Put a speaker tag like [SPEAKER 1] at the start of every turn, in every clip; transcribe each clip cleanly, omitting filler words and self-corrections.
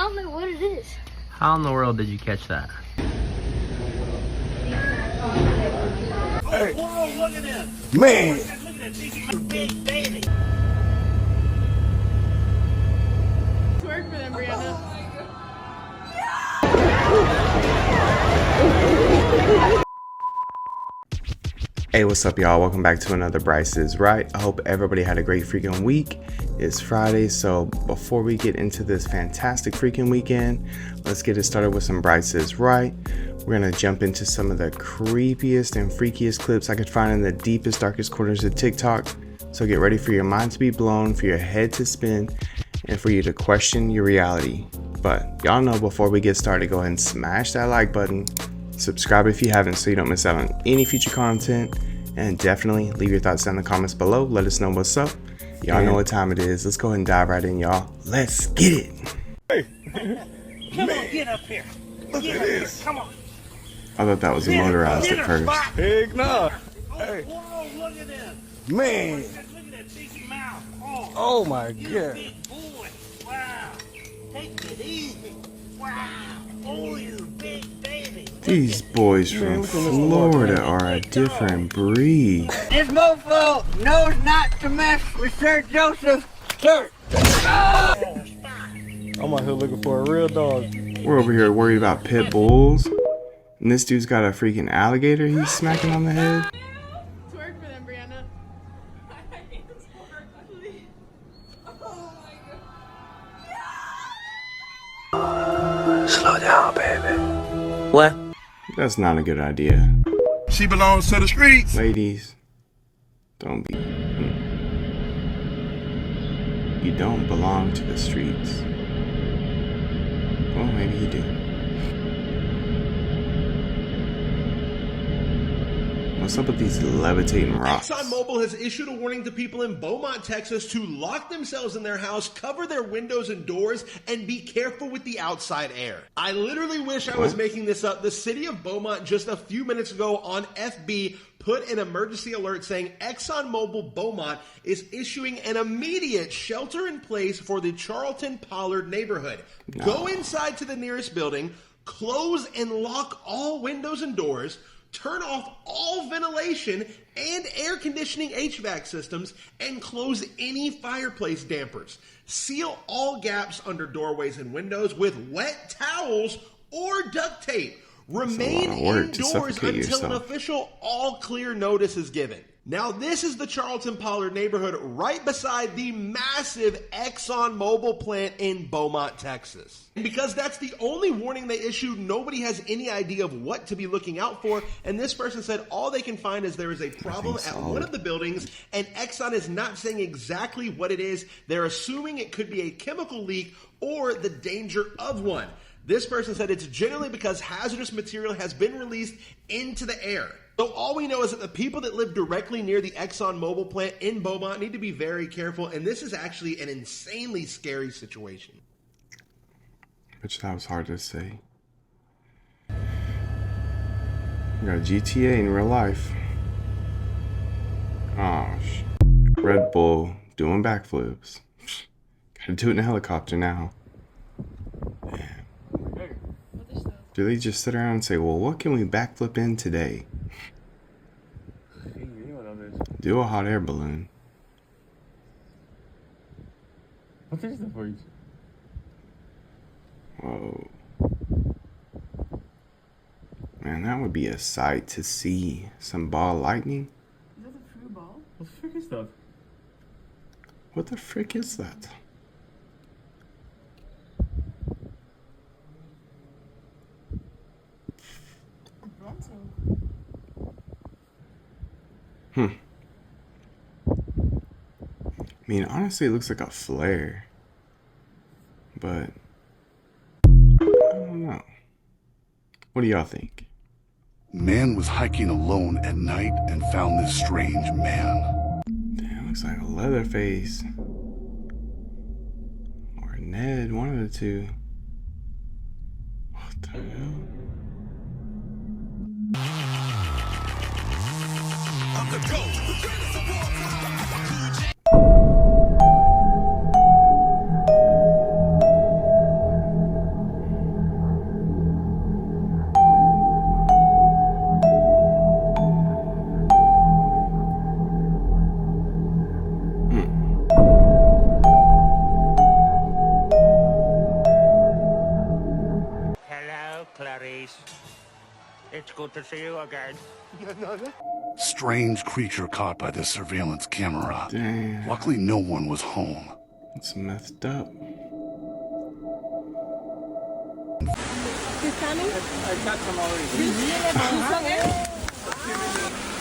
[SPEAKER 1] don't know what it is.
[SPEAKER 2] How in the world did you catch that?
[SPEAKER 3] Hey.
[SPEAKER 4] Whoa, look at this.
[SPEAKER 3] Man.
[SPEAKER 4] Look at that big baby.
[SPEAKER 5] Twerk for them, Brianna.
[SPEAKER 3] Hey, what's up, y'all? Welcome back to another Bryce is Right. I hope everybody had a great freaking week. It's Friday, so before we get into this fantastic freaking weekend, let's get it started with some Bryce is Right. We're gonna jump into some of the creepiest and freakiest clips I could find in the deepest, darkest corners of TikTok. So get ready for your mind to be blown, for your head to spin, and for you to question your reality. But y'all know, before we get started, go ahead and smash that like button. Subscribe if you haven't so you don't miss out on any future content, and definitely leave your thoughts down in the comments below. Let us know what's up. Y'all know what time it is. Let's go ahead and dive right in, y'all. Let's get it.
[SPEAKER 4] Hey. Come on, get up here.
[SPEAKER 3] Look
[SPEAKER 4] Get
[SPEAKER 3] at
[SPEAKER 4] up
[SPEAKER 3] this.
[SPEAKER 4] Here. Come on.
[SPEAKER 3] I thought that was motorized at first.
[SPEAKER 4] Big
[SPEAKER 3] no.
[SPEAKER 4] Hey. Whoa, look at this.
[SPEAKER 3] Man.
[SPEAKER 4] Look at that big mouth.
[SPEAKER 3] Oh my
[SPEAKER 4] you
[SPEAKER 3] God.
[SPEAKER 4] Big boy. Wow. Take it easy. Wow. Oh, you big baby.
[SPEAKER 3] These boys from Florida are a different breed.
[SPEAKER 6] This mofo knows not to mess with Sir Joseph Church.
[SPEAKER 7] I'm out here looking for a real dog.
[SPEAKER 3] We're over here worried about pit bulls, and this dude's got a freaking alligator he's smacking on the head.
[SPEAKER 5] Twerk for them, Brianna.
[SPEAKER 7] Slow down, baby. What?
[SPEAKER 3] That's not a good idea.
[SPEAKER 4] She belongs to the streets.
[SPEAKER 3] Ladies, don't be. You don't belong to the streets. Well, maybe you do. What's up with these levitating rocks?
[SPEAKER 8] ExxonMobil has issued a warning to people in Beaumont, Texas to lock themselves in their house, cover their windows and doors, and be careful with the outside air. I literally wish I was making this up. The city of Beaumont just a few minutes ago on FB put an emergency alert saying ExxonMobil Beaumont is issuing an immediate shelter in place for the Charlton Pollard neighborhood.
[SPEAKER 3] No.
[SPEAKER 8] Go inside to the nearest building, close and lock all windows and doors, turn off all ventilation and air conditioning HVAC systems, and close any fireplace dampers. Seal all gaps under doorways and windows with wet towels or duct tape. Remain indoors until an official all-clear notice is given. Now, this is the Charlton Pollard neighborhood right beside the massive ExxonMobil plant in Beaumont, Texas. And because that's the only warning they issued, nobody has any idea of what to be looking out for. And this person said all they can find is there is a problem at one of the buildings, and Exxon is not saying exactly what it is. They're assuming it could be a chemical leak or the danger of one. This person said it's generally because hazardous material has been released into the air. So all we know is that the people that live directly near the ExxonMobil plant in Beaumont need to be very careful, and this is actually an insanely scary situation.
[SPEAKER 3] Which that was hard to say. We got GTA in real life. Oh, Red Bull doing backflips. Gotta do it in a helicopter now. Man. Do they just sit around and say, well, what can we backflip in today? Do a hot air balloon.
[SPEAKER 7] What is the voice?
[SPEAKER 3] Whoa. Man, that would be a sight to see. Some ball lightning.
[SPEAKER 5] Is that the true ball?
[SPEAKER 7] What the frick is that?
[SPEAKER 3] What the frick is that? I mean, honestly, it looks like a flare. But I don't know. What do y'all think?
[SPEAKER 9] Man was hiking alone at night and found this strange man.
[SPEAKER 3] Damn, looks like a Leatherface. Or Ned, one of the two. What the hell? I'm the GOAT.
[SPEAKER 4] It's good to see you again.
[SPEAKER 9] Strange creature caught by the surveillance camera.
[SPEAKER 3] Damn.
[SPEAKER 9] Luckily, no one was home.
[SPEAKER 3] It's messed up.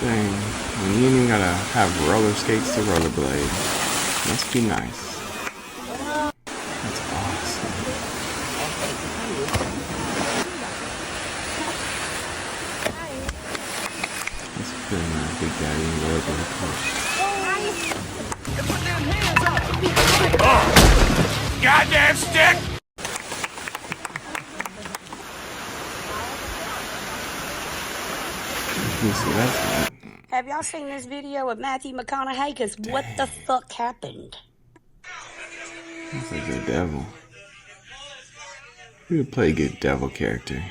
[SPEAKER 3] Dang. And you ain't even gotta have roller skates to rollerblade. Must be nice. That's awesome. That's pretty nice. Big Daddy and rollerblade coach.
[SPEAKER 4] Goddamn stick!
[SPEAKER 3] You see, that's not.
[SPEAKER 1] Have y'all seen this video of Matthew McConaughey? Because what the fuck happened?
[SPEAKER 3] That's like the devil. Who would play a good devil character?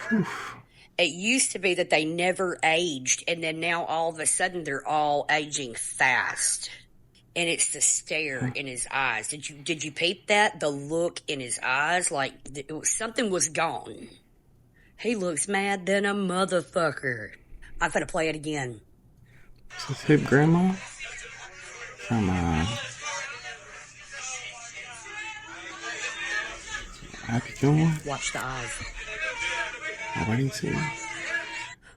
[SPEAKER 3] Whew.
[SPEAKER 1] It used to be that they never aged, and then now all of a sudden they're all aging fast. And it's the stare in his eyes. Did you peep that? The look in his eyes, like something was gone. He looks mad than a motherfucker. I'm gonna play it again.
[SPEAKER 3] Is this Hip Grandma? Come on. Happy Gilmore?
[SPEAKER 1] Watch the eyes.
[SPEAKER 3] I didn't see him.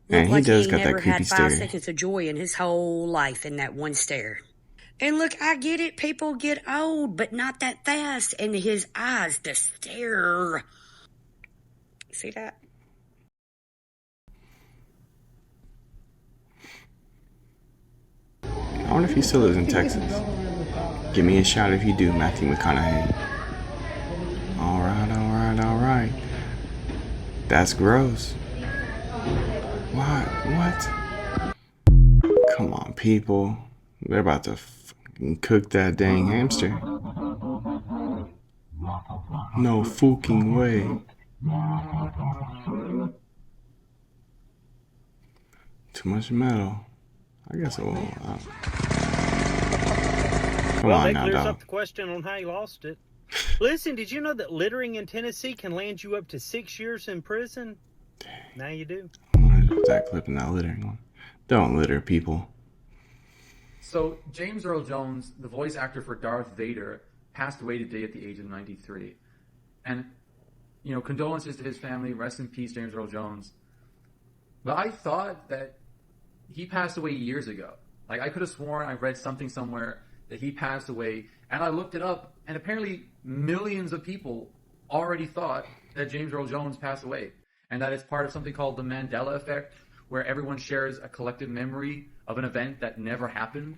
[SPEAKER 3] Man, he
[SPEAKER 1] like
[SPEAKER 3] does got that
[SPEAKER 1] never
[SPEAKER 3] creepy
[SPEAKER 1] had 5
[SPEAKER 3] stare.
[SPEAKER 1] seconds of joy in his whole life in that one stare. And look, I get it. People get old, but not that fast. And his eyes, the stare. See that?
[SPEAKER 3] I wonder if he still lives in Texas. Give me a shout if you do, Matthew McConaughey. Alright, alright, alright. That's gross. What? Come on, people. They're about to fucking cook that dang hamster. No fucking way. Too much metal. I guess it won't. Come on now,
[SPEAKER 10] clears
[SPEAKER 3] dog.
[SPEAKER 10] up the question on how you lost it. Listen, did you know that littering in Tennessee can land you up to 6 years in prison? Dang. Now you do.
[SPEAKER 3] I'm gonna put that clip in that littering one. Don't litter, people.
[SPEAKER 11] So, James Earl Jones, the voice actor for Darth Vader, passed away today at the age of 93. And, you know, condolences to his family. Rest in peace, James Earl Jones. But I thought that he passed away years ago. Like, I could have sworn I read something somewhere that he passed away. And I looked it up, and apparently millions of people already thought that James Earl Jones passed away. And that it's part of something called the Mandela Effect, where everyone shares a collective memory of an event that never happened.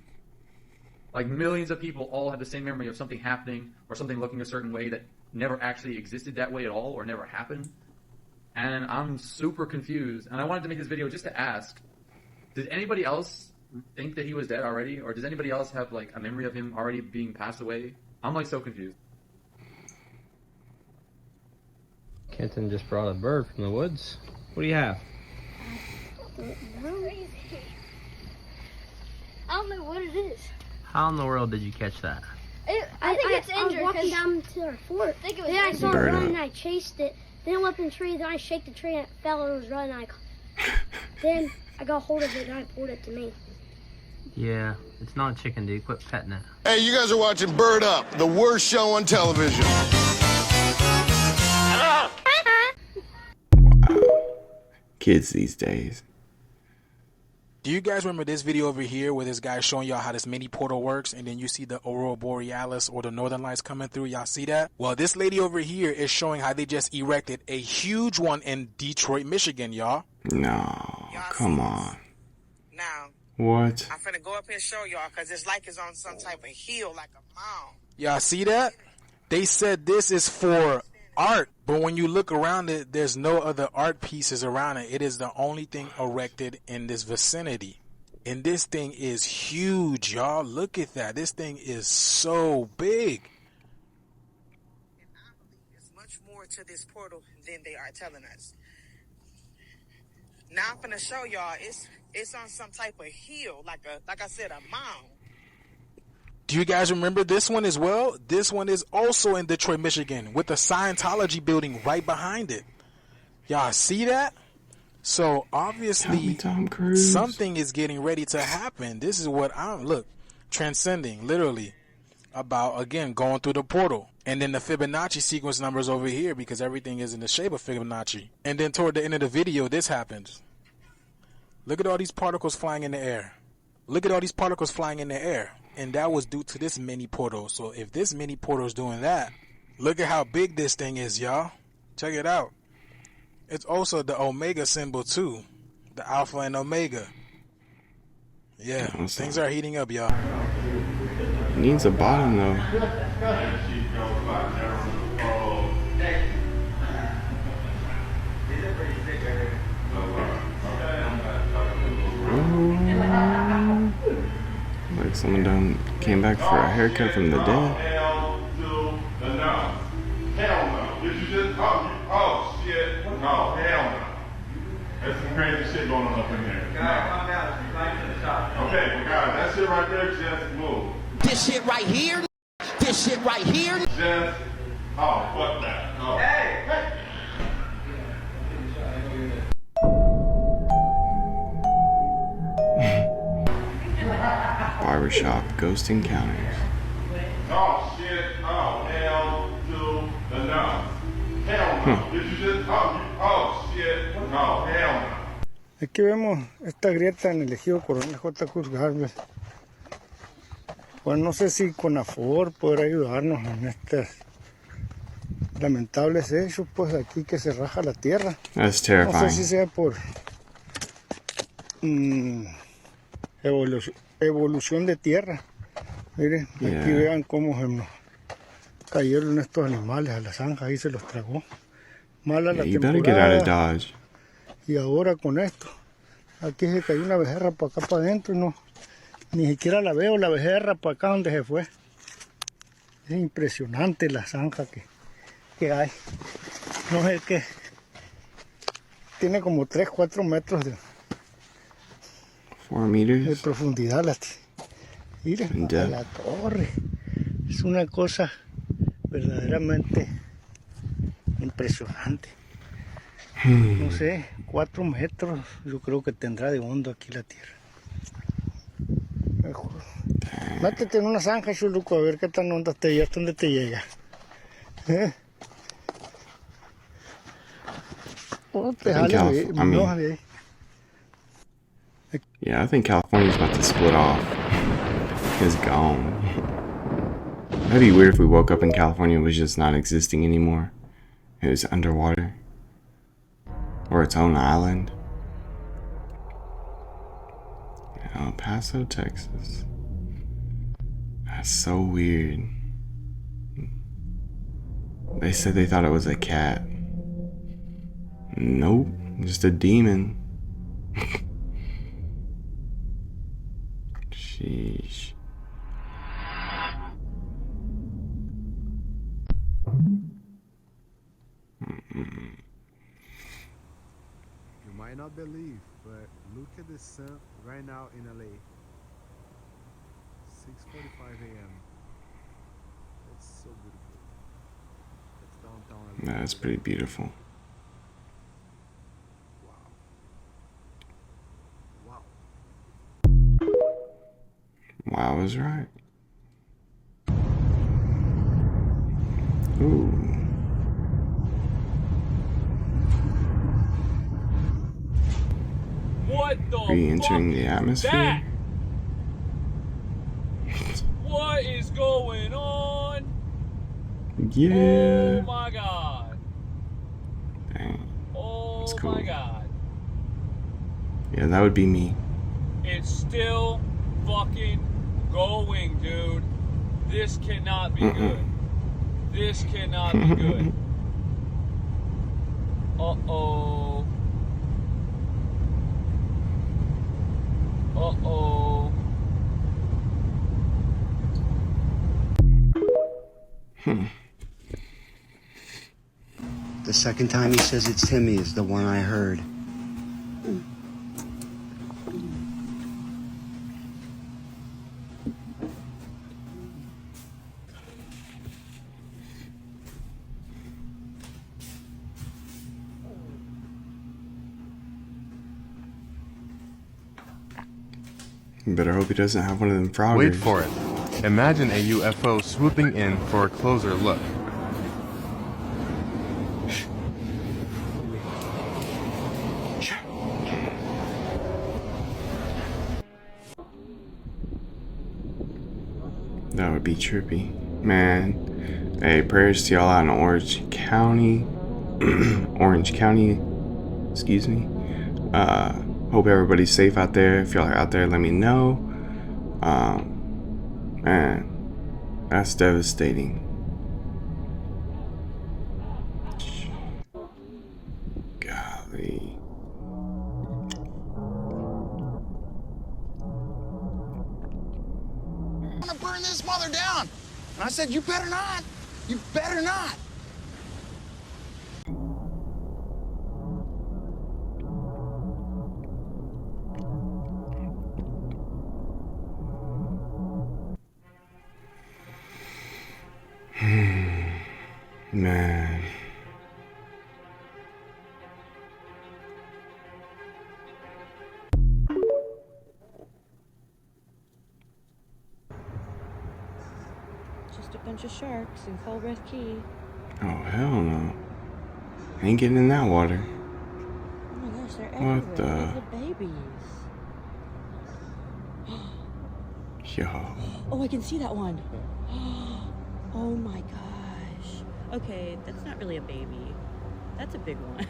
[SPEAKER 11] Like, millions of people all have the same memory of something happening or something looking a certain way that never actually existed that way at all or never happened. And I'm super confused. And I wanted to make this video just to ask, did anybody else think that he was dead already? Or does anybody else have, like, a memory of him already being passed away? I'm, like, so confused.
[SPEAKER 2] Kenton just brought a bird from the woods. What do you have?
[SPEAKER 12] I don't know what it is.
[SPEAKER 2] How in the world did you catch that?
[SPEAKER 12] I think it's injured. I was walking down to our fort. I saw it running and I chased it. Then it went up in the tree. Then I shake the tree and it fell and it was running. Then I got hold of it and I pulled it to me.
[SPEAKER 2] Yeah, it's not a chicken, dude. Quit petting it.
[SPEAKER 13] Hey, you guys are watching Bird Up, the worst show on television.
[SPEAKER 3] Wow. Kids these days.
[SPEAKER 14] Do you guys remember this video over here where this guy's showing y'all how this mini portal works and then you see the Aurora Borealis or the Northern Lights coming through? Y'all see that? Well, this lady over here is showing how they just erected a huge one in Detroit, Michigan, y'all.
[SPEAKER 3] No, come on.
[SPEAKER 6] Now,
[SPEAKER 3] What?
[SPEAKER 6] I'm finna go up here and show y'all because it's like it's on some type of hill, like a mound.
[SPEAKER 14] Y'all see that? They said this is for art, but when you look around it, there's no other art pieces around it. It is the only thing erected in this vicinity. And this thing is huge, y'all. Look at that. This thing is so big.
[SPEAKER 6] And I believe there's much more to this portal than they are telling us. Now I'm finna show y'all it's on some type of hill, like I said, a mound.
[SPEAKER 14] Do you guys remember this one as well? This one is also in Detroit, Michigan, with the Scientology building right behind it. Y'all see that? So obviously something is getting ready to happen. This is what look, transcending, literally, about, again, going through the portal. And then the Fibonacci sequence numbers over here, because everything is in the shape of Fibonacci. And then toward the end of the video, this happens. Look at all these particles flying in the air. Look at all these particles flying in the air. And that was due to this mini portal. So if this mini portal is doing that, look at how big this thing is, y'all. Check it out. It's also the Omega symbol too. The Alpha and Omega. Yeah, things are heating up, y'all.
[SPEAKER 3] It needs a bottom though. Like someone done came back for a haircut from the dead.
[SPEAKER 15] Hell no. Did you just oh shit. No, hell no. There's some crazy shit going on up in here. Guys, calm down. Right to the top. Okay, well guys, that shit right there just moved.
[SPEAKER 4] This shit right here. This shit right here.
[SPEAKER 15] Just fuck that. Oh. Hey!
[SPEAKER 3] Barbershop ghost encounters.
[SPEAKER 15] Oh shit. Oh, hell to the no. Hell no. Did you just oh shit. No, hell no.
[SPEAKER 16] Aquí vemos esta grieta en el ejido Coronel J. Cruz Garvez. Pues no sé si CONAFOR podrá ayudarnos en estos lamentables hechos, pues aquí que se raja la tierra.
[SPEAKER 3] That's terrifying.
[SPEAKER 16] No sé si sea por evolución de tierra. Miren, aquí vean cómo se nos cayeron estos animales a la zanja, ahí se los tragó. Mala la temporada. Y ahora con esto, aquí se cayó una becerra para acá para adentro y no, ni siquiera la veo, la becerra para acá donde se fue. Es impresionante la zanja que hay. No sé qué. Tiene como 3-4 metros de
[SPEAKER 3] 4 meters
[SPEAKER 16] de profundidad. Miren, la torre. Es una cosa verdaderamente impresionante. No sé, 4 metros yo creo que tendrá de hondo aquí la tierra. Métete en una zanja, chuluco, a ver qué tan honda te llega, hasta dónde te llega.
[SPEAKER 3] Yeah, I think California's about to split off. It's gone. That'd be weird if we woke up and California was just not existing anymore. It was underwater. Or its own island. El Paso, Texas. That's so weird. They said they thought it was a cat. Nope, just a demon. Sheesh.
[SPEAKER 17] You might not believe, but look at the sun right now in LA. 6:45 a.m. It's so beautiful. It's downtown LA.
[SPEAKER 3] That's pretty beautiful. Wow is right. Ooh.
[SPEAKER 18] What the
[SPEAKER 3] Re-entering the atmosphere?
[SPEAKER 18] That? What is going on?
[SPEAKER 3] Yeah.
[SPEAKER 18] Oh my god.
[SPEAKER 3] Dang.
[SPEAKER 18] Oh
[SPEAKER 3] That's cool.
[SPEAKER 18] my god.
[SPEAKER 3] Yeah, that would be me.
[SPEAKER 18] It's still fucking going, dude. This cannot be good. This cannot be good. Uh-oh. Uh-oh.
[SPEAKER 19] The second time he says it's Timmy is the one I heard.
[SPEAKER 3] Better hope he doesn't have one of them froggers.
[SPEAKER 20] Wait for it. Imagine a UFO swooping in for a closer look.
[SPEAKER 3] That would be trippy. Man. Hey, prayers to y'all out in Orange County. Orange County. Excuse me. Hope everybody's safe out there. If y'all are out there, let me know. Man, that's devastating. Golly.
[SPEAKER 13] I'm gonna burn this mother down. And I said, you better not. You better not.
[SPEAKER 3] Man.
[SPEAKER 21] Just a bunch of sharks in Culbreth Key.
[SPEAKER 3] Oh, hell no. Ain't getting in that water.
[SPEAKER 21] Oh my gosh, they're
[SPEAKER 3] What
[SPEAKER 21] everywhere.
[SPEAKER 3] the?
[SPEAKER 21] Little babies.
[SPEAKER 3] Yo.
[SPEAKER 21] Oh, I can see that one. Oh my gosh. Okay, that's not really a baby. That's a big one.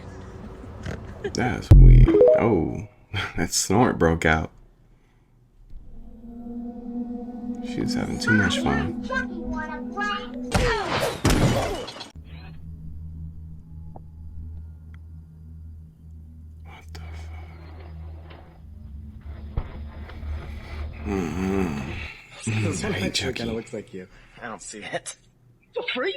[SPEAKER 3] That's weird. Oh, that snort broke out. She was having too much fun. What the fuck?
[SPEAKER 22] Hey, Chucky. Kind of looks like you. I don't see it.
[SPEAKER 4] The freak?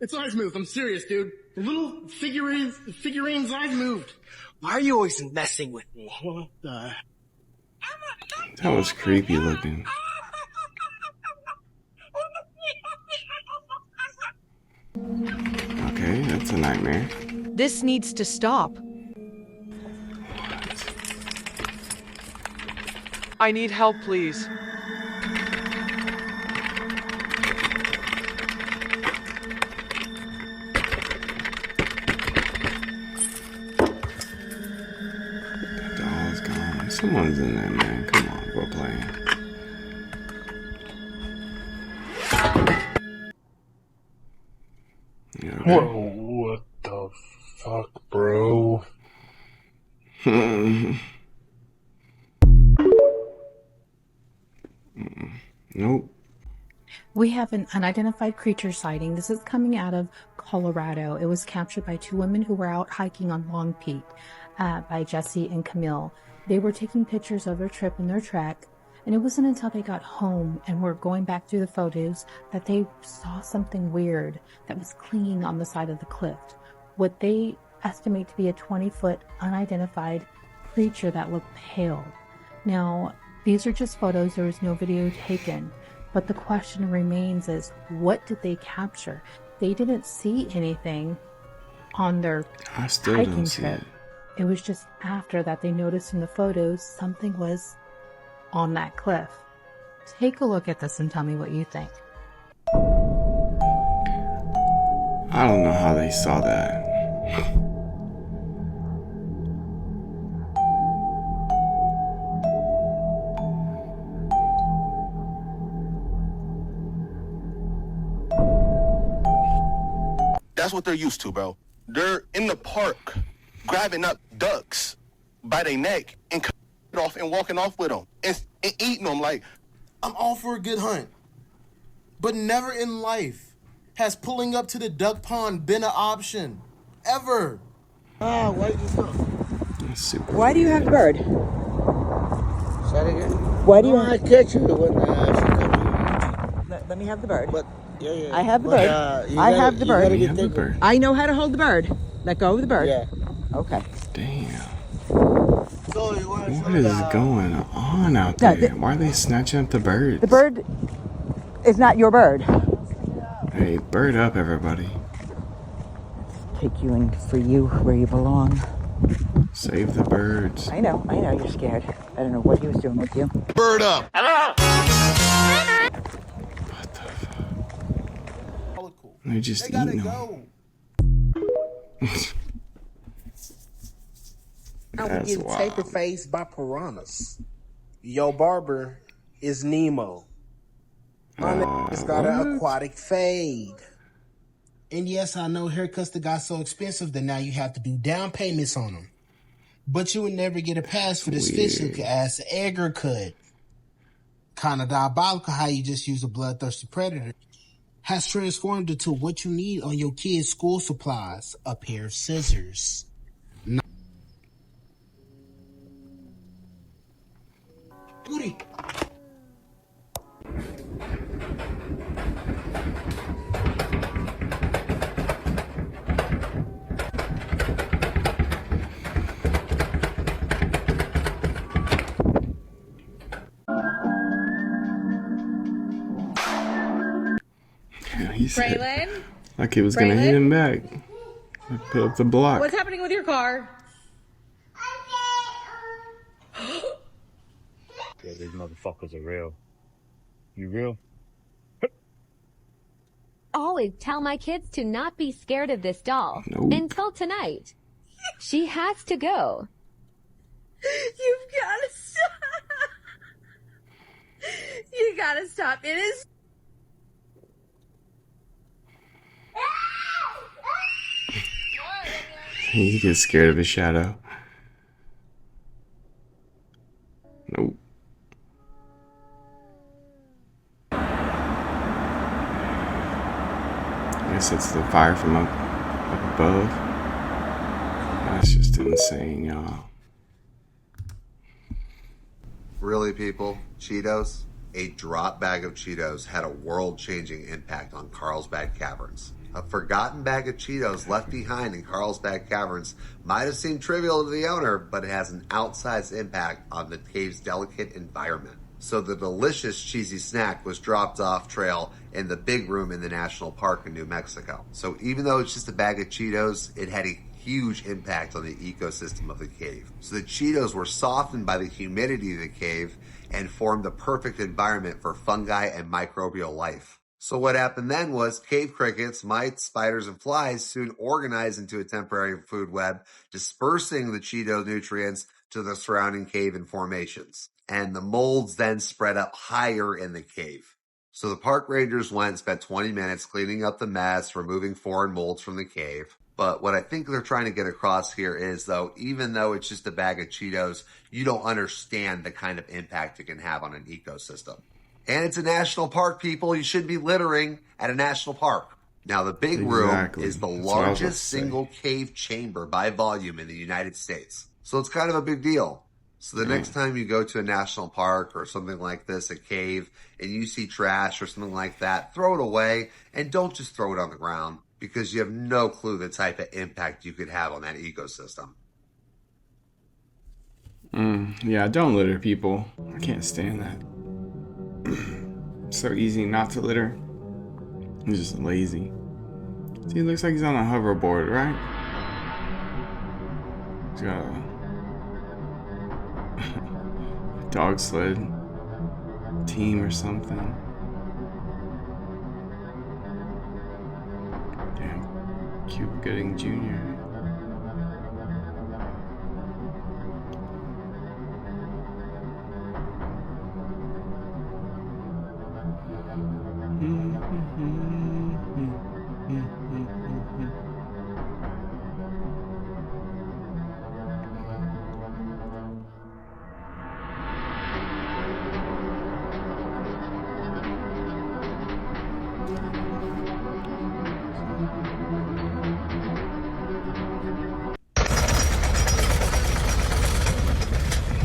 [SPEAKER 4] Its eyes moved. I'm serious, dude. The little figurine's eyes moved.
[SPEAKER 22] Why are you always messing with me?
[SPEAKER 4] What the?
[SPEAKER 3] That was creepy looking. Okay, that's a nightmare.
[SPEAKER 23] This needs to stop.
[SPEAKER 24] I need help, please.
[SPEAKER 3] The doll's gone. Someone's in there, man. Come on, go play.
[SPEAKER 22] Whoa, what the fuck, bro?
[SPEAKER 3] Nope.
[SPEAKER 25] We have an unidentified creature sighting. This is coming out of Colorado. It was captured by two women who were out hiking on Long Peak by Jesse and Camille. They were taking pictures of their trip and their trek, and it wasn't until they got home and were going back through the photos that they saw something weird that was clinging on the side of the cliff. What they estimate to be a 20-foot unidentified creature that looked pale. Now, these are just photos. There was no video taken. But the question remains is, what did they capture? They didn't see anything on their hiking trip. It was just after that they noticed in the photos something was on that cliff. Take a look at this and tell me what you think.
[SPEAKER 3] I don't know how they saw that.
[SPEAKER 13] That's what they're used to, bro. They're in the park grabbing up ducks by their neck and cutting it off and walking off with them and eating them. Like,
[SPEAKER 8] I'm all for a good hunt, but never in life has pulling up to the duck pond been an option. Ever.
[SPEAKER 22] Why
[SPEAKER 26] do you have the bird?
[SPEAKER 22] Say it again.
[SPEAKER 26] Why do you
[SPEAKER 22] I catch it when she
[SPEAKER 26] Let me have the bird.
[SPEAKER 22] But yeah.
[SPEAKER 26] I have the bird. I have the bird.
[SPEAKER 3] bird.
[SPEAKER 26] I know how to hold the bird. Let go of the bird.
[SPEAKER 22] Yeah.
[SPEAKER 26] Okay.
[SPEAKER 3] Damn. What is going on out there? Why are they snatching up the birds?
[SPEAKER 26] The bird is not your bird.
[SPEAKER 3] Hey, bird up, everybody.
[SPEAKER 26] Take you in for you where you belong.
[SPEAKER 3] Save the birds.
[SPEAKER 26] I know, you're scared. I don't know what he was doing with you.
[SPEAKER 13] Bird up.
[SPEAKER 3] They're just eating them.
[SPEAKER 1] I would get taper faced by piranhas. Yo barber is Nemo. My nigga's got an aquatic fade. And yes, I know haircuts that got so expensive that now you have to do down payments on them. But you would never get a pass for this fishing ass Edgar cut. Kind of diabolical how you just use a bloodthirsty predator. Has transformed into what you need on your kids' school supplies. A pair of scissors. Booty.
[SPEAKER 3] He said,
[SPEAKER 5] Braylon?
[SPEAKER 3] like he was gonna hit him back. Put up the block.
[SPEAKER 5] What's happening with your car?
[SPEAKER 7] Yeah, these motherfuckers are real. You real?
[SPEAKER 9] Always tell my kids to not be scared of this doll.
[SPEAKER 3] Nope.
[SPEAKER 9] Until tonight. She has to go.
[SPEAKER 5] You've got to stop. You got to stop. It is...
[SPEAKER 3] He gets scared of his shadow. Nope. I guess it's the fire from up above. That's just insane, y'all.
[SPEAKER 10] Really, people? Cheetos? A drop bag of Cheetos had a world-changing impact on Carlsbad Caverns. A forgotten bag of Cheetos left behind in Carlsbad Caverns might have seemed trivial to the owner, but it has an outsized impact on the cave's delicate environment. So the delicious cheesy snack was dropped off trail in the big room in the national park in New Mexico. So even though it's just a bag of Cheetos, it had a huge impact on the ecosystem of the cave. So the Cheetos were softened by the humidity of the cave and formed the perfect environment for fungi and microbial life. So what happened then was cave crickets, mites, spiders, and flies soon organized into a temporary food web, dispersing the Cheeto nutrients to the surrounding cave and formations. And the molds then spread up higher in the cave. So the park rangers went and spent 20 minutes cleaning up the mess, removing foreign molds from the cave. But what I think they're trying to get across here is, though, even though it's just a bag of Cheetos, you don't understand the kind of impact it can have on an ecosystem. And it's a national park, people. You shouldn't be littering at a national park. Now, the big room is the largest single cave chamber by volume in the United States. So it's kind of a big deal. So the next time you go to a national park or something like this, a cave, and you see trash or something like that, throw it away and don't just throw it on the ground because you have no clue the type of impact you could have on that ecosystem.
[SPEAKER 3] Yeah, don't litter, people. I can't stand that. So easy not to litter. He's just lazy. See, it looks like he's on a hoverboard, right? He's got a dog sled team or something. Damn, Cuba Gooding Jr.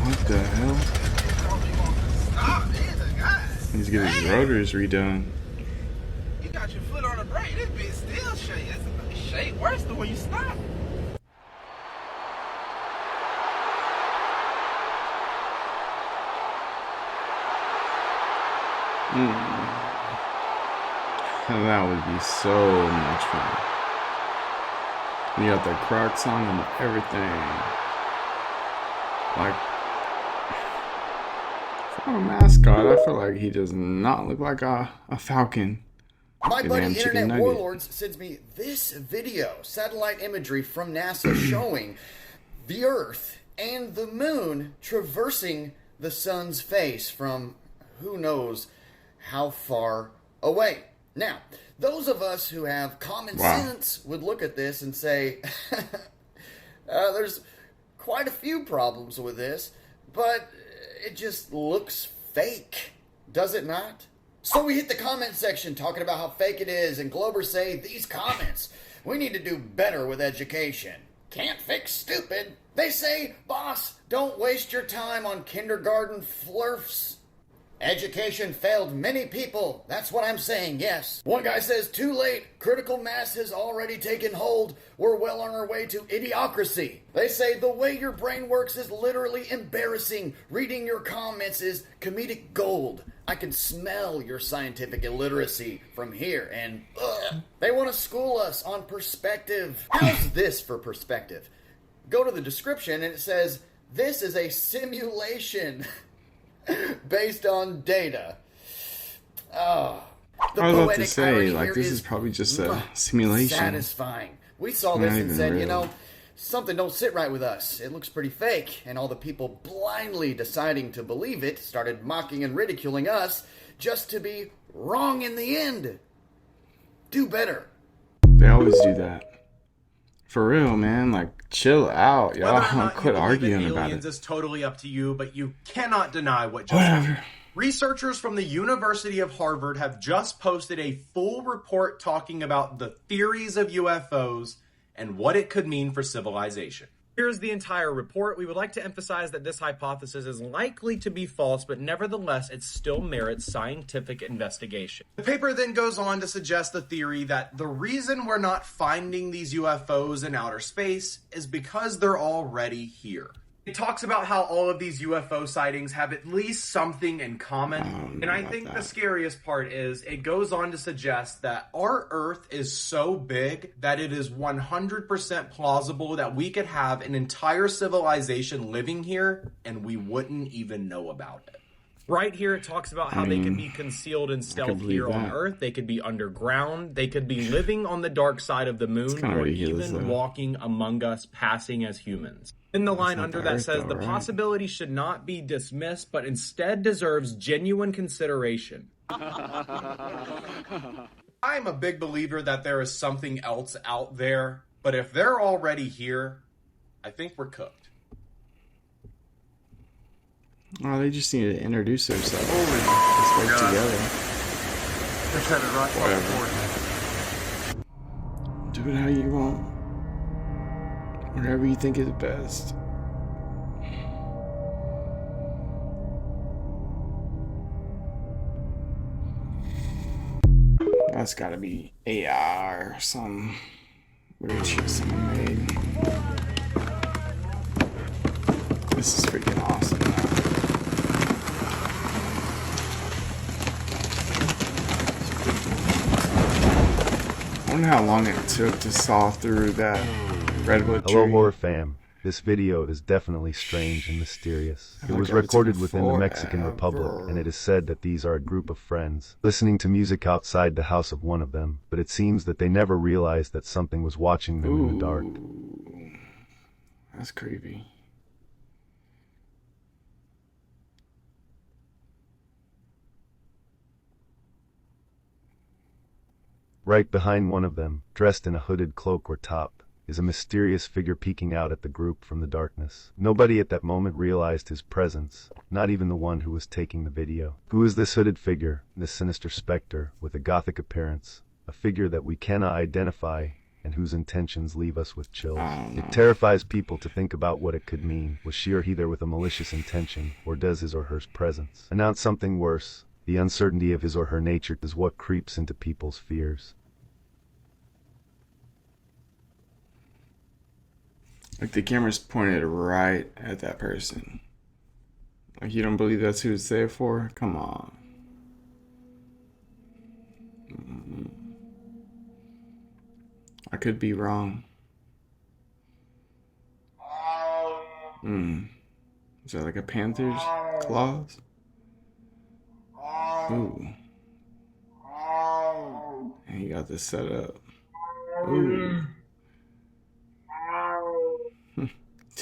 [SPEAKER 3] What the hell? He's getting his rotors redone.
[SPEAKER 11] You got your foot on the brake. This bitch still shake. It's shake worse than when you stop.
[SPEAKER 3] That would be so much fun. You got the Crocs on and everything. Like, Not a mascot. I feel like he does not look like a falcon.
[SPEAKER 2] My
[SPEAKER 3] Good
[SPEAKER 2] buddy
[SPEAKER 3] damn chicken
[SPEAKER 2] Internet
[SPEAKER 3] nugget.
[SPEAKER 2] Warlords sends me this video, satellite imagery from NASA showing the Earth and the Moon traversing the sun's face from who knows how far away. Now, those of us who have common sense would look at this and say, there's quite a few problems with this, but it just looks fake, does it not? So we hit the comment section talking about how fake it is, and Globers say, these comments, we need to do better with education. Can't fix stupid. They say, boss, don't waste your time on kindergarten flirfs. Education failed many people. That's what I'm saying, yes. One guy says, too late. Critical mass has already taken hold. We're well on our way to idiocracy. They say the way your brain works is literally embarrassing. Reading your comments is comedic gold. I can smell your scientific illiteracy from here, and they want to school us on perspective. How's this for perspective? Go to the description and it says, this is a simulation based on data. Oh, the
[SPEAKER 3] I was about to
[SPEAKER 2] poetic
[SPEAKER 3] say,
[SPEAKER 2] irony
[SPEAKER 3] like,
[SPEAKER 2] here
[SPEAKER 3] this is probably just a simulation.
[SPEAKER 2] Satisfying. We saw
[SPEAKER 3] Not
[SPEAKER 2] this and
[SPEAKER 3] even
[SPEAKER 2] said,
[SPEAKER 3] real.
[SPEAKER 2] you know, something don't sit right with us. It looks pretty fake. And all the people blindly deciding to believe it started mocking and ridiculing us just to be wrong in the end. Do better.
[SPEAKER 3] They always do that. For real, man. Like, chill out,
[SPEAKER 6] Whether or
[SPEAKER 3] y'all.
[SPEAKER 6] not
[SPEAKER 3] Quit
[SPEAKER 6] you believe in
[SPEAKER 3] arguing about
[SPEAKER 6] aliens
[SPEAKER 3] it.
[SPEAKER 6] is totally up to you, but you cannot deny what just happened. Researchers from the University of Harvard have just posted a full report talking about the theories of UFOs and what it could mean for civilization. Here's the entire report. We would like to emphasize that this hypothesis is likely to be false, but nevertheless, it still merits scientific investigation. The paper then goes on to suggest the theory that the reason we're not finding these UFOs in outer space is because they're already here. It talks about how all of these UFO sightings have at least something in common. And I think the scariest part is it goes on to suggest that our Earth is so big that it is 100% plausible that we could have an entire civilization living here and we wouldn't even know about it. Right here, it talks about how they could be concealed in stealth here on Earth. They could be underground. They could be living on the dark side of the moon, or even walking among us, passing as humans. Then the line under that says the possibility should not be dismissed, but instead deserves genuine consideration. I'm a big believer that there is something else out there, but if they're already here, I think we're cooked.
[SPEAKER 3] Oh, they just need to introduce themselves. Let's work together.
[SPEAKER 6] They said it right.
[SPEAKER 3] Whatever. Do it how you want. Whatever you think is best. That's gotta be AI or some weird shit someone made. This is freaking awesome. I wonder how long it took to saw through that redwood tree.
[SPEAKER 12] Hello, horror fam. This video is definitely strange and mysterious. It was recorded within the Mexican Republic, and it is said that these are a group of friends listening to music outside the house of one of them, but it seems that they never realized that something was watching them in the dark.
[SPEAKER 3] That's creepy.
[SPEAKER 12] Right behind one of them, dressed in a hooded cloak or top, is a mysterious figure peeking out at the group from the darkness. Nobody at that moment realized his presence, not even the one who was taking the video. Who is this hooded figure, this sinister specter with a gothic appearance, a figure that we cannot identify and whose intentions leave us with chills? It terrifies people to think about what it could mean. Was she or he there with a malicious intention, or does his or her presence announce something worse? The uncertainty of his or her nature is what creeps into people's fears.
[SPEAKER 3] Like the camera's pointed right at that person. Like you don't believe that's who it's there for? Come on. I could be wrong. Is that like a panther's claws? Ooh. And he got this set up. Ooh.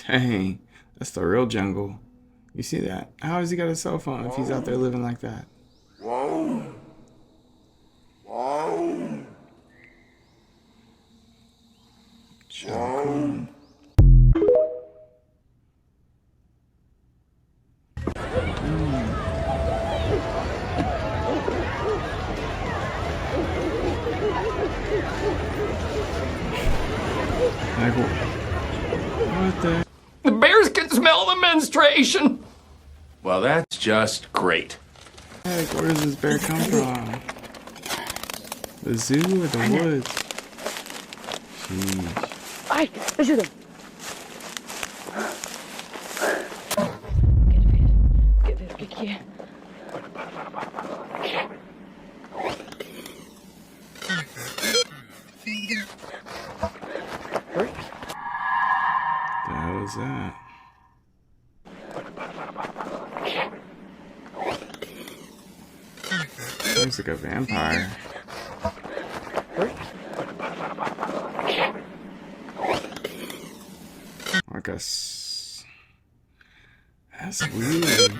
[SPEAKER 3] Dang. That's the real jungle. You see that? How has he got a cell phone if he's out there living like that? Jungle. What the?
[SPEAKER 14] The bears can smell the menstruation.
[SPEAKER 15] Well, that's just great.
[SPEAKER 3] Heck, where does this bear come from? The zoo or the woods? Jeez.
[SPEAKER 26] Ay, ayuda. ¿Qué quiere?
[SPEAKER 3] The hell is that? Looks like a vampire. Like a that's weird.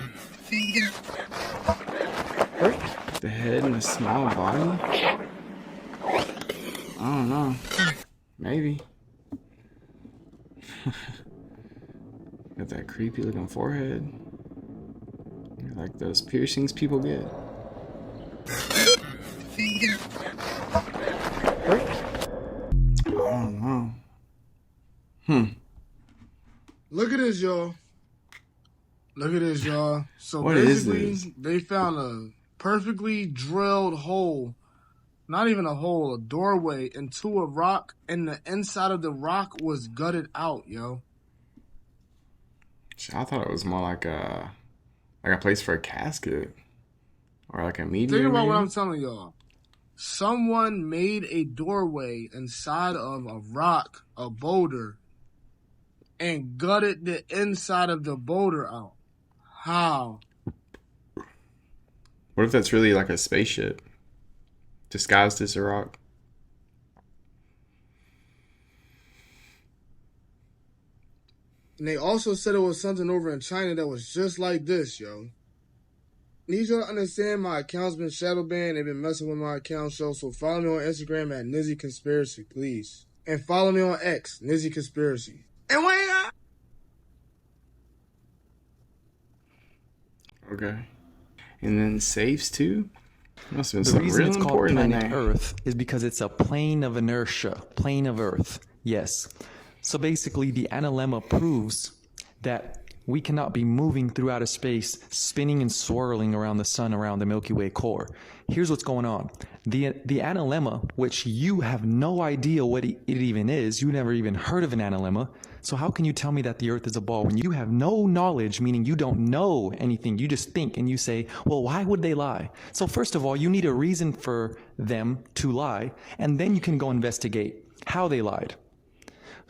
[SPEAKER 3] The head and a small body? I don't know. Maybe. Got that creepy looking forehead. Like those piercings people get. I don't know.
[SPEAKER 16] Look at this, y'all. Look at this, y'all. So
[SPEAKER 3] What is
[SPEAKER 16] basically,
[SPEAKER 3] this?
[SPEAKER 16] they found a perfectly drilled hole. Not even a hole, a doorway into a rock, and the inside of the rock was gutted out, yo.
[SPEAKER 3] I thought it was more like a place for a casket. Or like a meteor.
[SPEAKER 16] Think about what
[SPEAKER 3] maybe?
[SPEAKER 16] I'm telling y'all. Someone made a doorway inside of a rock, a boulder, and gutted the inside of the boulder out. How?
[SPEAKER 3] What if that's really like a spaceship? Disguised as a rock?
[SPEAKER 16] And they also said it was something over in China that was just like this, yo. Need you to understand my account's been shadow banned. They've been messing with my account, so follow me on Instagram at Nizzy Conspiracy, please. And follow me on X, Nizzy Conspiracy. And wait up!
[SPEAKER 3] Okay. And then safes too? Must have been
[SPEAKER 17] The
[SPEAKER 3] something
[SPEAKER 17] reason
[SPEAKER 3] real
[SPEAKER 17] it's called
[SPEAKER 3] important in
[SPEAKER 17] planet
[SPEAKER 3] there.
[SPEAKER 17] Earth is because it's a plane of inertia, plane of Earth. Yes. So basically, the Analemma proves that we cannot be moving through outer space, spinning and swirling around the sun, around the Milky Way core. Here's what's going on. The Analemma, which you have no idea what it even is, you never even heard of an Analemma. So how can you tell me that the Earth is a ball when you have no knowledge, meaning you don't know anything? You just think and you say, well, why would they lie? So first of all, you need a reason for them to lie, and then you can go investigate how they lied.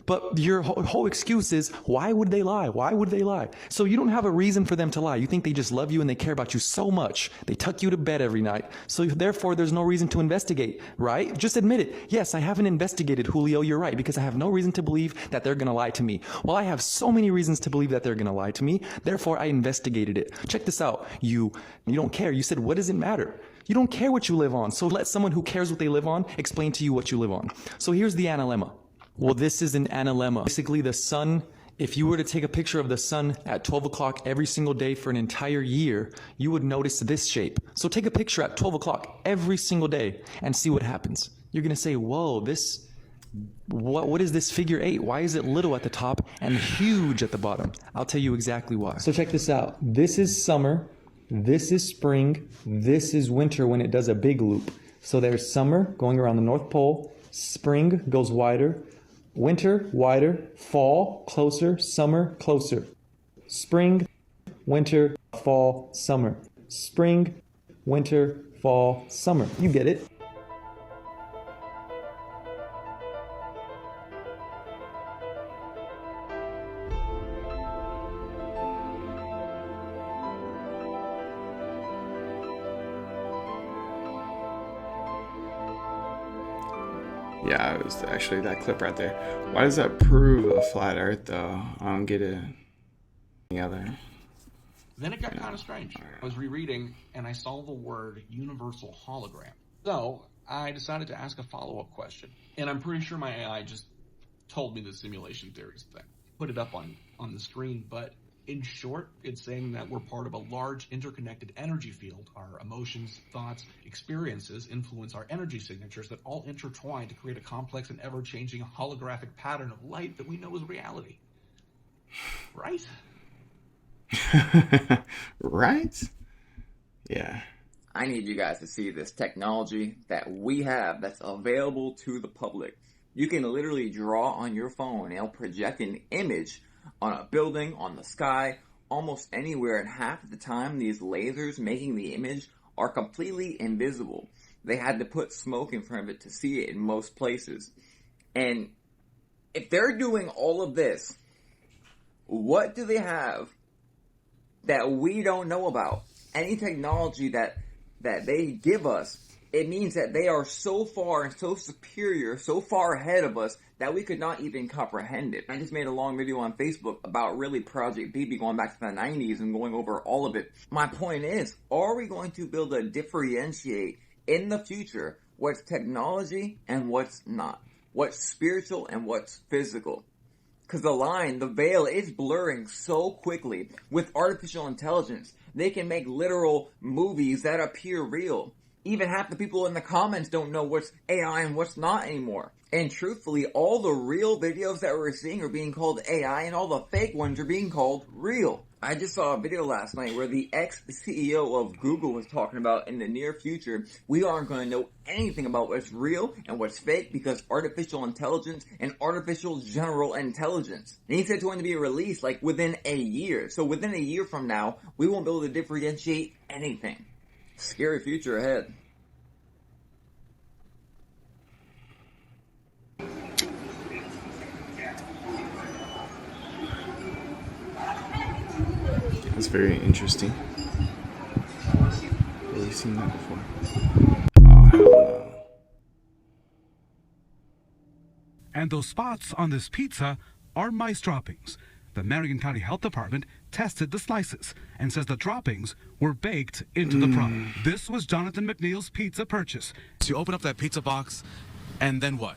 [SPEAKER 17] But your whole excuse is, why would they lie? Why would they lie? So you don't have a reason for them to lie. You think they just love you and they care about you so much. They tuck you to bed every night. So therefore, there's no reason to investigate, right? Just admit it. Yes, I haven't investigated, Julio, you're right, because I have no reason to believe that they're going to lie to me. Well, I have so many reasons to believe that they're going to lie to me. Therefore, I investigated it. Check this out. You don't care. You said, what does it matter? You don't care what you live on. So let someone who cares what they live on explain to you what you live on. So here's the Analemma. Well, this is an Analemma. Basically, the sun, if you were to take a picture of the sun at 12 o'clock every single day for an entire year, you would notice this shape. So take a picture at 12 o'clock every single day and see what happens. You're going to say, whoa, what is this figure 8? Why is it little at the top and huge at the bottom? I'll tell you exactly why. So check this out. This is summer. This is spring. This is winter when it does a big loop. So there's summer going around the North Pole. Spring goes wider. Winter, wider. Fall, closer. Summer, closer. Spring, winter, fall, summer. Spring, winter, fall, summer. You get it.
[SPEAKER 3] Yeah, it was actually that clip right there. Why does that prove a flat Earth though? I don't get it. Together.
[SPEAKER 4] Then it got kind of strange. I was rereading and I saw the word universal hologram. So I decided to ask a follow-up question. And I'm pretty sure my AI just told me the simulation theories thing. Put it up on the screen, but in short, it's saying that we're part of a large interconnected energy field. Our emotions, thoughts, experiences influence our energy signatures that all intertwine to create a complex and ever-changing holographic pattern of light that we know is reality. Right?
[SPEAKER 3] Right? Yeah.
[SPEAKER 18] I need you guys to see this technology that we have that's available to the public. You can literally draw on your phone and it'll project an image on a building, on the sky, almost anywhere, and half of the time these lasers making the image are completely invisible. They had to put smoke in front of it to see it in most places. And if they're doing all of this, what do they have that we don't know about? Any technology that they give us, it means that they are so far and so superior, so far ahead of us that we could not even comprehend it. I just made a long video on Facebook about really Project BB going back to the 90s and going over all of it. My point is, are we going to be able to differentiate in the future what's technology and what's not? What's spiritual and what's physical? Because the veil is blurring so quickly. With artificial intelligence, they can make literal movies that appear real. Even half the people in the comments don't know what's AI and what's not anymore. And truthfully, all the real videos that we're seeing are being called AI and all the fake ones are being called real. I just saw a video last night where the ex-CEO of Google was talking about in the near future, we aren't going to know anything about what's real and what's fake because artificial intelligence and artificial general intelligence. And he said it's going to be released like within a year. So within a year from now, we won't be able to differentiate anything. Scary future ahead.
[SPEAKER 3] That's very interesting. Really seen that before. Oh, hell no.
[SPEAKER 19] And those spots on this pizza are mice droppings. The Marion County Health Department tested the slices and says the droppings were baked into the product. This was Jonathan McNeil's pizza purchase.
[SPEAKER 20] So you open up that pizza box, and then what?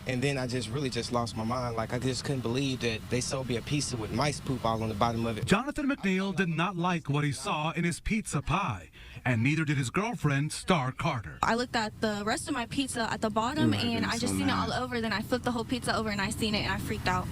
[SPEAKER 20] And then I really lost my mind. Like, I just couldn't believe that they sold me a pizza with mice poop all on the bottom of it.
[SPEAKER 19] Jonathan McNeil did not like what he saw in his pizza pie, and neither did his girlfriend, Star Carter.
[SPEAKER 21] I looked at the rest of my pizza at the bottom, and I just seen it all over. Then I flipped the whole pizza over, and I seen it, and I freaked out.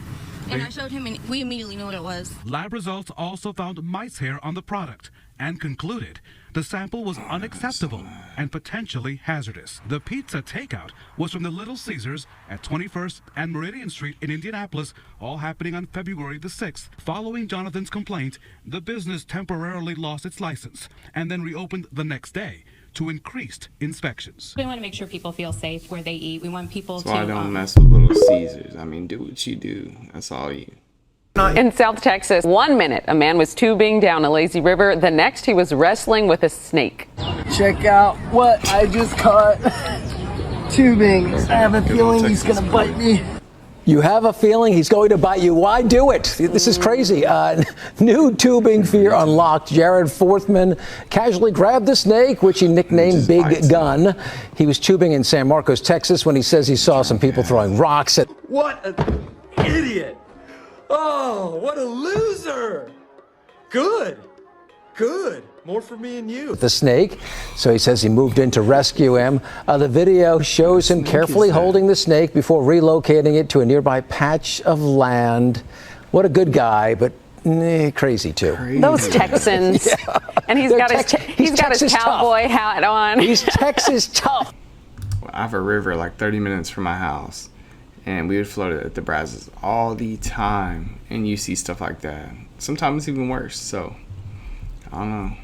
[SPEAKER 21] And I showed him, and we immediately knew what it was.
[SPEAKER 19] Lab results also found mice hair on the product and concluded the sample was unacceptable and potentially hazardous. The pizza takeout was from the Little Caesars at 21st and Meridian Street in Indianapolis, all happening on February the 6th. Following Jonathan's complaint, the business temporarily lost its license and then reopened the next day to increased inspections.
[SPEAKER 23] We want to make sure people feel safe where they eat. We want people
[SPEAKER 3] That's why I don't mess with Little Caesars. I mean, do what you do. That's all you.
[SPEAKER 27] In South Texas, 1 minute a man was tubing down a lazy river. The next he was wrestling with a snake.
[SPEAKER 22] Check out what I just caught. Tubing. I have a feeling he's gonna bite me.
[SPEAKER 28] You have a feeling he's going to bite you. Why do it? This is crazy. New tubing fear unlocked. Jared Forthman casually grabbed the snake, which he nicknamed Big Gun. He was tubing in San Marcos, Texas, when he says he saw some people throwing rocks at...
[SPEAKER 29] What an idiot! Oh, what a loser! Good. More for me and you.
[SPEAKER 28] The snake. So he says he moved in to rescue him. The video shows him carefully holding the snake before relocating it to a nearby patch of land. What a good guy, but crazy too.
[SPEAKER 27] Those Texans. Yeah. And he's got his cowboy hat on.
[SPEAKER 28] He's Texas tough.
[SPEAKER 3] I have a river like 30 minutes from my house, and we would float it at the Brazos all the time, and you see stuff like that. Sometimes it's even worse, so I don't know.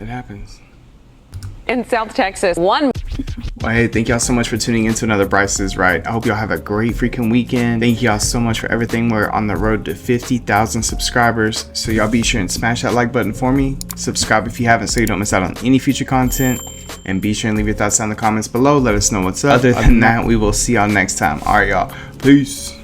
[SPEAKER 3] It happens.
[SPEAKER 27] In South Texas,
[SPEAKER 3] Well, hey, thank y'all so much for tuning in to another Bryce is Right. I hope y'all have a great freaking weekend. Thank y'all so much for everything. We're on the road to 50,000 subscribers. So y'all be sure and smash that like button for me. Subscribe if you haven't so you don't miss out on any future content. And be sure and leave your thoughts down in the comments below. Let us know what's up. Other than that, we will see y'all next time. All right, y'all. Peace.